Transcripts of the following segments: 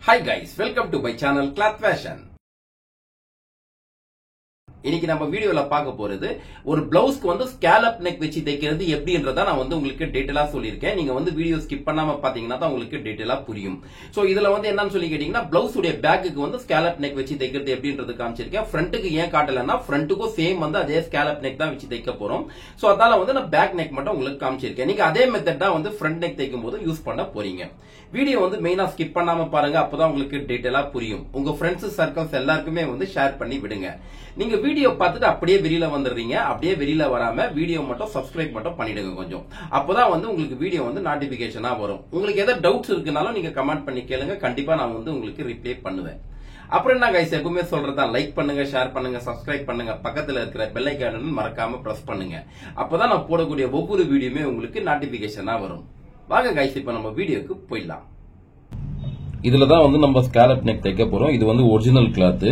Hi guys, welcome to my channel Cloth Fashion. இன்னைக்கு நம்ம வீடியோல பார்க்க போறது ஒரு ப்ளவுஸ்க்கு வந்து ஸ்கேலப் நெக் வச்சு தைக்கிறது எப்படின்றத நான் வந்து உங்களுக்கு டீடைலா சொல்லியிருக்கேன். நீங்க வந்து வீடியோ ஸ்கிப் பண்ணாம பாத்தீங்கன்னா தான் உங்களுக்கு டீடைலா புரியும். சோ இதுல வந்து என்னன்னு சொல்லி கேட்டீங்கன்னா ப்ளவுஸ் உடைய பேக்குக்கு வந்து ஸ்கேலப் நெக் வச்சு தைக்கிறது எப்படின்றது காமிச்சிருக்கேன். ஃப்ரண்ட்டுக்கு ஏன் காட்டலன்னா ஃப்ரண்ட்டுக்கும் சேம் வந்து அதே ஸ்கேலப் நெக் தான் வச்சு தைக்க போறோம். சோ அதனால வந்து நான் பேக் நெக் மட்டும் உங்களுக்கு காமிச்சிருக்கேன். நீங்க அதே மெத்தட் தான் வந்து ஃப்ரண்ட் நெக் தைக்கும் போது யூஸ் பண்ண போறீங்க. வீடியோ வந்து மெயினா ஸ்கிப் பண்ணாம பாருங்க, அப்பதான் உங்களுக்கு டீடைலா புரியும். உங்க ஃப்ரெண்ட்ஸ் சர்க்கிள்ஸ் எல்லாருக்குமே வந்து ஷேர் பண்ணி விடுங்க. நீங்க வீடியோ பார்த்துட்டு அப்படியே வெளியில வந்துடுறீங்க. அப்படியே வெளியில வராம வீடியோ மட்டும் சப்ஸ்கிரைப் மட்டும் பண்ணிடுங்க கொஞ்சம். அப்பதான் வந்து உங்களுக்கு வீடியோ வந்து நோட்டிபிகேஷனா வரும். உங்களுக்கு ஏதாவது டவுட்ஸ் இருக்குனாலும் நீங்க கமெண்ட் பண்ணி கேளுங்க. கண்டிப்பா நான் வந்து உங்களுக்கு ரிப்ளை பண்ணுவேன். அப்புறம் என்ன கைஸ், எப்பவுமே சொல்றதா லைக் பண்ணுங்க, ஷேர் பண்ணுங்க, சப்ஸ்கிரைப் பண்ணுங்க, பக்கத்துல இருக்கிற பெல் ஐகானை மறக்காம பிரஸ் பண்ணுங்க. அப்பதான் நான் போடக்கூடிய ஒவ்வொரு வீடியோமே உங்களுக்கு நோட்டிபிகேஷனா வரும். வாங்க கைஸ், இப்ப நம்ம வீடியோக்கு போயிடலாம். இதுலதான் வந்து நம்ம ஸ்கேலப் நெக் தைக்க போறோம். இது வந்து ஒரிஜினல் கிளாத்.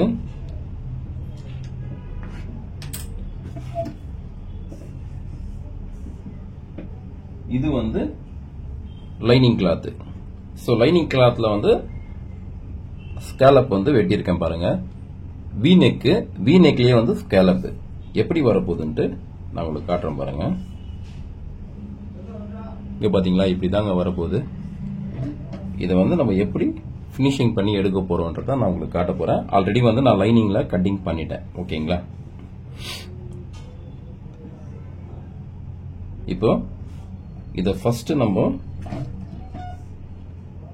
இது வந்து லைனிங் கிளாத். சோ லைனிங் கிளாத்ல வந்து ஸ்கேலப் வந்து வெட்டியிருக்கேன் பாருங்க. வி நெக்லயே வந்து ஸ்கேலப் எப்படி வரப்போகுதுன்ட்டு நான் உங்களுக்கு காட்டுறேன் பாருங்க. இங்க பாத்தீங்களா, இப்படிதாங்க வரப்போகுது. இதை வந்து நம்ம எப்படி பினிஷிங் பண்ணி எடுக்க போறோம்ன்றத நான் உங்களுக்கு காட்ட போறேன். ஆல்ரெடி வந்து நான் லைனிங்ல கட்டிங் பண்ணிட்டேன். ஓகேங்களா? இப்போ இத ஃபர்ஸ்ட் நம்ம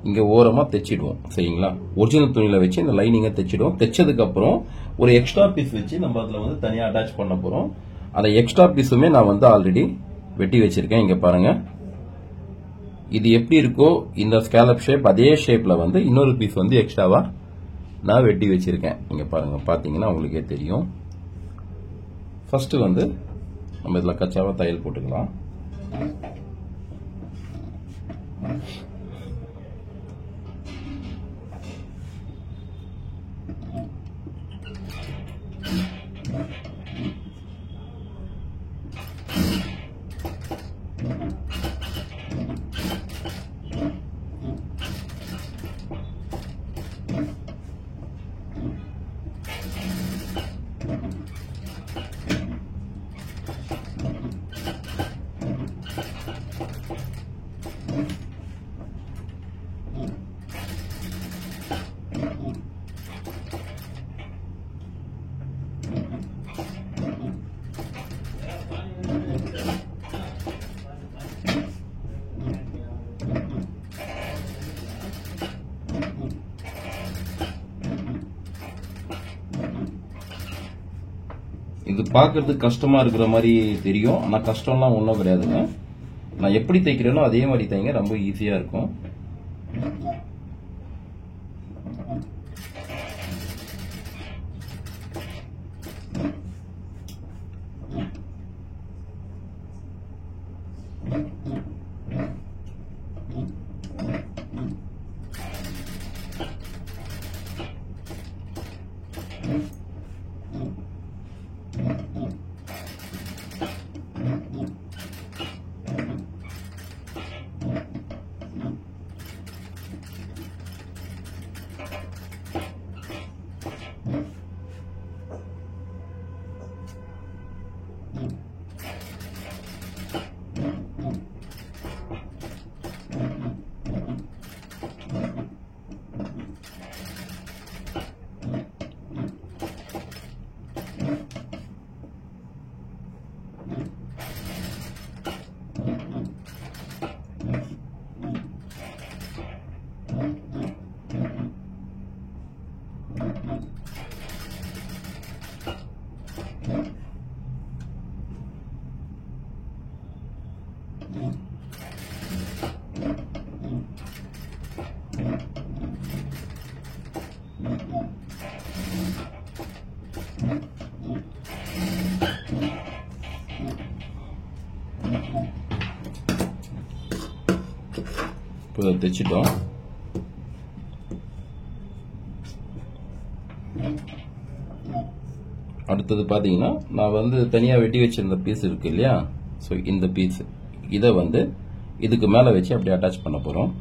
இங்க ஓரமா தைச்சிடுவோம். சரிங்களா? ஒரிஜினல் துணியில வச்சு இந்த லைனிங்கை தைச்சிடுவோம். தைச்சதுக்கு அப்புறம் ஒரு எக்ஸ்ட்ரா பீஸ் வச்சு நம்ம அதுல வந்து தனியா அட்டாச் பண்ண போறோம். அந்த எக்ஸ்ட்ரா பீஸுமே நான் வந்து ஆல்ரெடி வெட்டி வச்சிருக்கேன். இங்க பாருங்க, இது எப்படி இருக்கோ இந்த ஸ்கேலப் ஷேப் அதே ஷேப்ல வந்து இன்னொரு பீஸ் வந்து எக்ஸ்ட்ராவா நான் வெட்டி வச்சிருக்கேன். இங்க பாருங்க, பாத்தீங்கன்னா உங்களுக்கே தெரியும். ஃபர்ஸ்ட் வந்து நம்ம இதுல கச்சாவா தையல் போட்டுக்கலாம். இது பார்க்கறதுக்கு கஷ்டமா இருக்கிற மாதிரி தெரியும், ஆனா கஷ்டம்லாம் ஒன்றும் கிடையாதுங்க. நான் எப்படி தைக்கிறேனோ அதே மாதிரி தைங்க, ரொம்ப ஈஸியா இருக்கும். இப்போ தைச்சிட்டோம். அடுத்தது பாத்தீங்கன்னா நான் வந்து தனியா வெட்டி வச்சிருந்த பீஸ் இருக்கு இல்லையா, சோ இந்த பீஸ் இதை வந்து இதுக்கு மேல வச்சு அப்படியே அட்டாச் பண்ண போறோம்.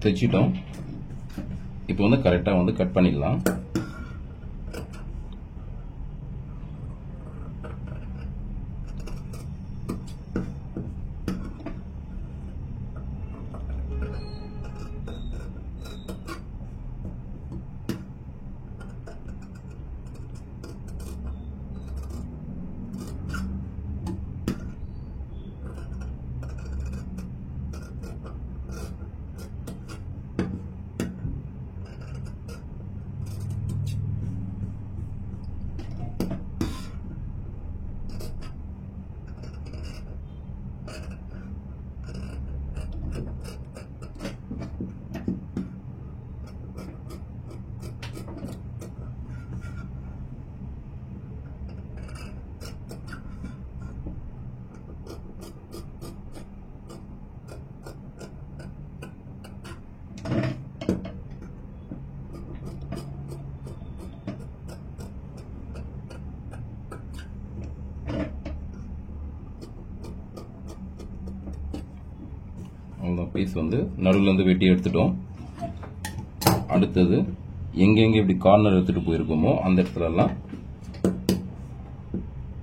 தைச்சிட்டோம். இப்போ வந்து கரெக்டா வந்து கட் பண்ணிடலாம். பீஸ் வந்து நடுவில் வந்து வெட்டி எடுத்துட்டோம். அடுத்தது எங்கெங்க இப்படி கார்னர் எடுத்துட்டு போயிருக்கோமோ அந்த இடத்துல எல்லாம்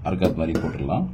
அர்க்காத் மாதிரி போட்டுடலாம்.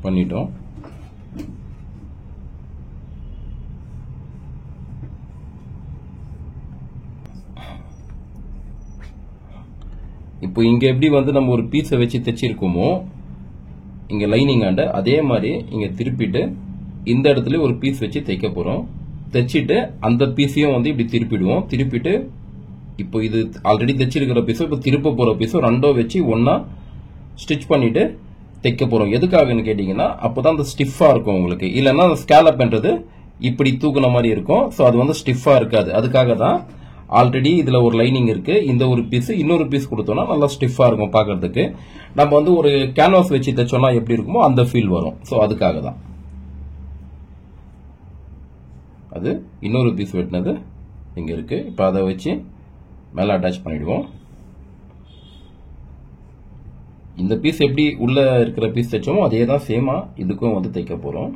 பண்ணிட்டோம். இப்போ இங்க எப்படி வந்து நம்ம ஒரு பீஸை வச்சு தைச்சிருக்கோமோ இங்க லைனிங் ஆண்ட அதே மாதிரி இங்க திருப்பிட்டு இந்த இடத்துல ஒரு பீஸ் வச்சு தைக்க போறோம். தைச்சிட்டு அந்த பீஸையும் வந்து இப்படி திருப்பிடுவோம். திருப்பிட்டு இப்போ இது ஆல்ரெடி தைச்சிருக்கிற பீஸும் இப்போ திருப்ப போற பீஸும் ரெண்டும் வச்சு ஒன்னா ஸ்டிச் பண்ணிட்டு தைக்க போறோம். எதுக்காகன்னு கேட்டீங்கன்னா அப்பதான் அந்த ஸ்டிஃபா இருக்கும் உங்களுக்கு. இல்லைன்னா அந்த ஸ்கேலப் பண்றது இப்படி தூக்குன மாதிரி இருக்கும். ஸோ அது வந்து ஸ்டிஃபா இருக்காது. அதுக்காக தான் ஆல்ரெடி இதுல ஒரு லைனிங் இருக்கு. இந்த ஒரு பீஸ் இன்னொரு பீஸ் கொடுத்தோம்னா நல்லா ஸ்டிஃபா இருக்கும் பாக்குறதுக்கு. நம்ம வந்து ஒரு கேன்வாஸ் வச்சு தைச்சோம்னா எப்படி இருக்குமோ அந்த ஃபீல் வரும். ஸோ அதுக்காக தான் அது இன்னொரு பீஸ் வெட்டினது இங்க இருக்கு. இப்போ அதை வச்சு மேல அட்டாச் பண்ணிடுவோம். இந்த பீஸ் எப்படி உள்ள இருக்கிற பீஸ் தைச்சோமோ அதே தான் சேமா இதுக்கும் வந்து தைக்க போறோம்.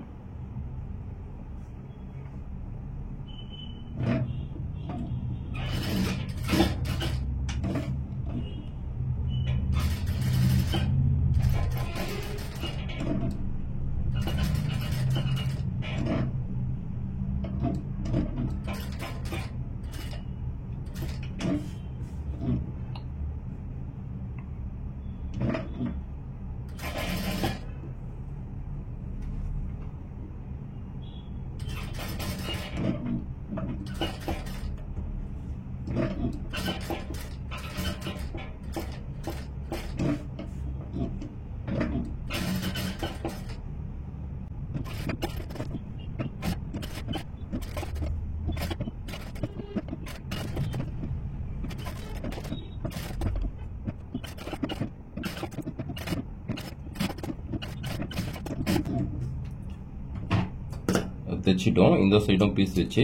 தைச்சிட்டோம். இந்த சைடும் பீஸ் வச்சு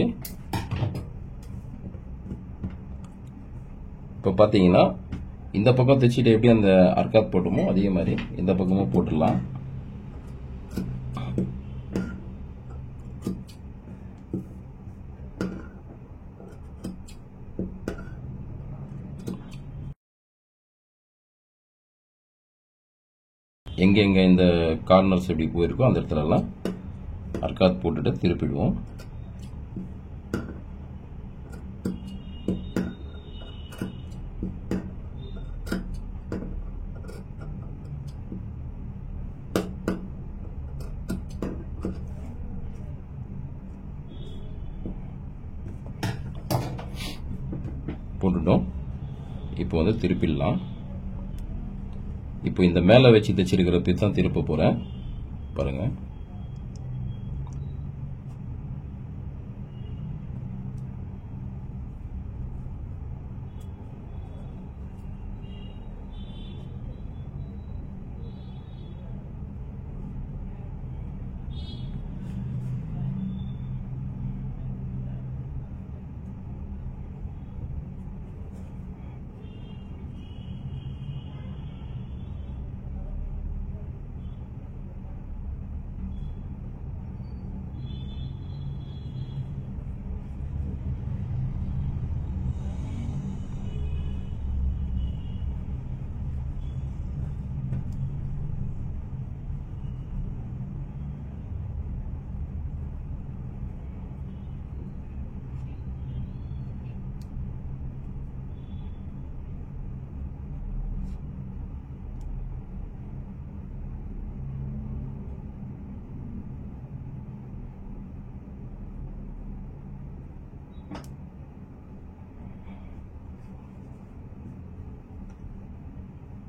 இப்போ பாத்தீங்கன்னா இந்த பக்கம் தைச்சிட்டு எப்படி அந்த அர்க்காத் போட்டோமோ அதே மாதிரி இந்த பக்கமும் போட்டுடலாம். எங்க இந்த கார்னர்ஸ் எப்படி போயிருக்கோ அந்த இடத்துல எல்லாம் அர்க்காத் போட்டுட்டு திருப்பிடுவோம். போட்டுட்டோம். இப்போ வந்து திருப்பிடலாம். இப்போ இந்த மேலே வச்சு தைச்சிருக்கிற பீஸ் தான் திருப்ப போகிறேன். பாருங்கள்.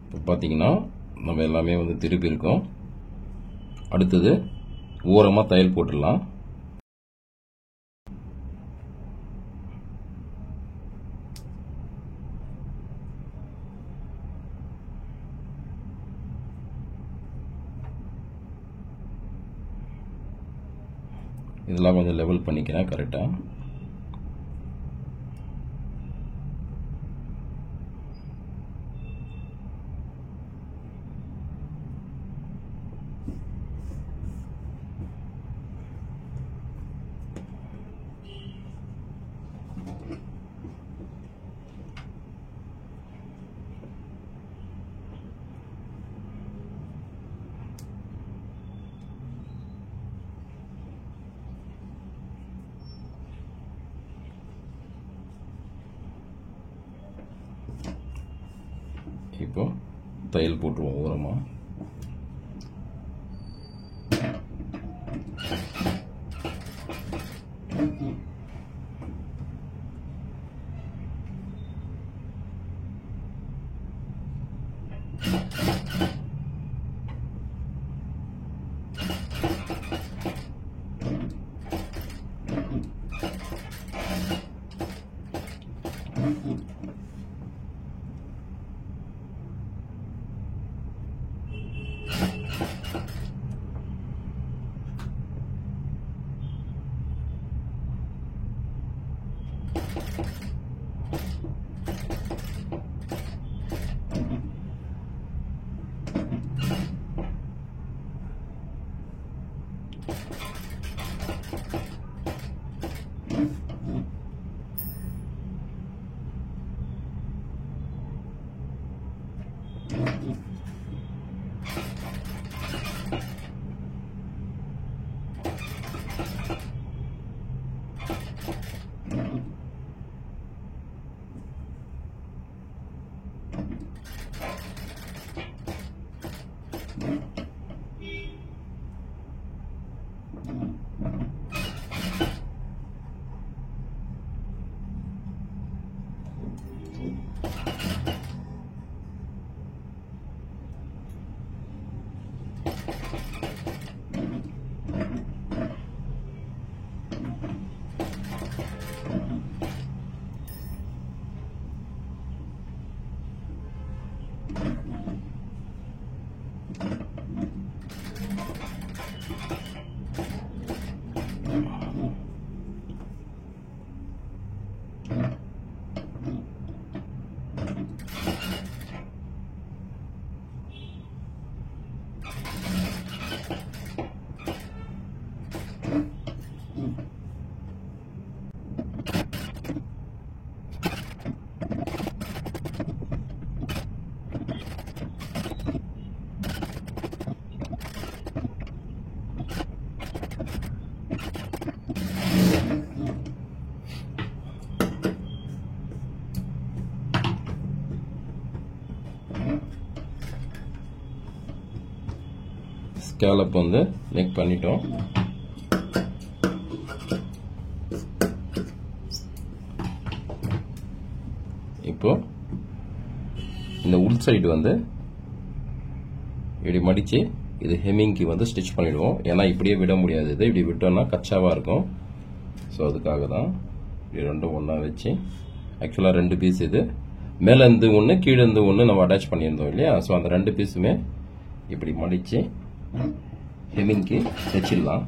இப்போ பார்த்தீங்கன்னா நம்ம எல்லாமே வந்து திருப்பி இருக்கோம். அடுத்தது ஓரமாக தையல் போட்டுடலாம். இதெல்லாம் கொஞ்சம் லெவல் பண்ணிக்கிறேன் கரெக்டாக. இப்போ தையல் போட்டுருவோம் ஓரமா. ஸ்கேலப் வந்து மேக் பண்ணிட்டோம். இப்போ இந்த உள் சைடு வந்து இப்படி மடிச்சு இது ஹெமிங்க்கு வந்து ஸ்டிச் பண்ணிடுவோம். ஏன்னா இப்படியே விட முடியாது, இது இப்படி விட்டோம்னா கச்சாவா இருக்கும். ஸோ அதுக்காக தான் இப்படி ரெண்டும் ஒன்றா வச்சு, ஆக்சுவலாக 2 பீஸ் இது, மேலே இருந்து ஒன்று கீழே இருந்து ஒன்று நம்ம அட்டாச் பண்ணியிருந்தோம் இல்லையா. ஸோ அந்த 2 பீஸுமே இப்படி மடித்து ஹெமிங்க்கு தைச்சிடலாம்.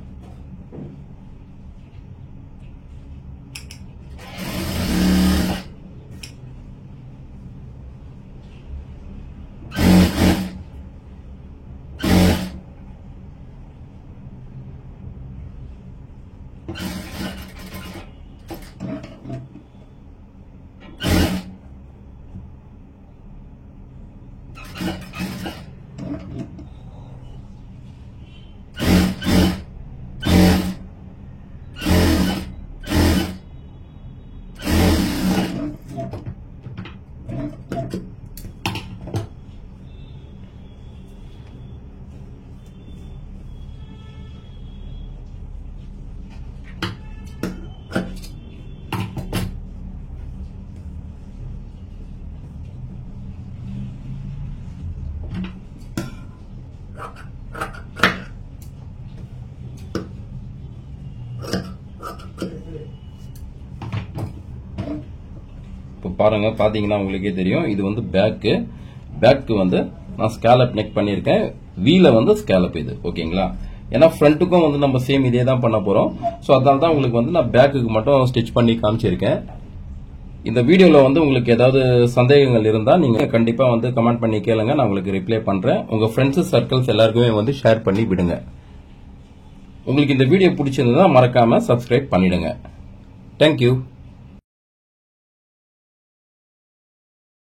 இப்போ பாருங்க, பாத்தீங்கன்னா உங்களுக்கே தெரியும், இது வந்து பேக்கு வந்து நான் ஸ்கேலப் நெக் பண்ணியிருக்கேன். வீல வந்து ஸ்கேலப் இது, ஓகேங்களா. ஏன்னா ஃப்ரண்ட்டுக்கும் வந்து நம்ம சேம் இதே தான் பண்ண போறோம். ஸோ அதனால தான் உங்களுக்கு வந்து நான் பேக்குக்கு மட்டும் ஸ்டிச் பண்ணி காமிச்சிருக்கேன். இந்த வீடியோல வந்து உங்களுக்கு ஏதாவது சந்தேகங்கள் இருந்தா நீங்க கண்டிப்பா வந்து கமெண்ட் பண்ணி கேளுங்க, நான் உங்களுக்கு ரிப்ளை பண்றேன். உங்க ஃப்ரெண்ட்ஸ் சர்க்கிள்ஸ் எல்லாருக்குமே வந்து ஷேர் பண்ணி விடுங்க. உங்களுக்கு இந்த வீடியோ பிடிச்சிருந்தா மறக்காம சப்ஸ்கிரைப் பண்ணிடுங்க. தேங்க்யூ.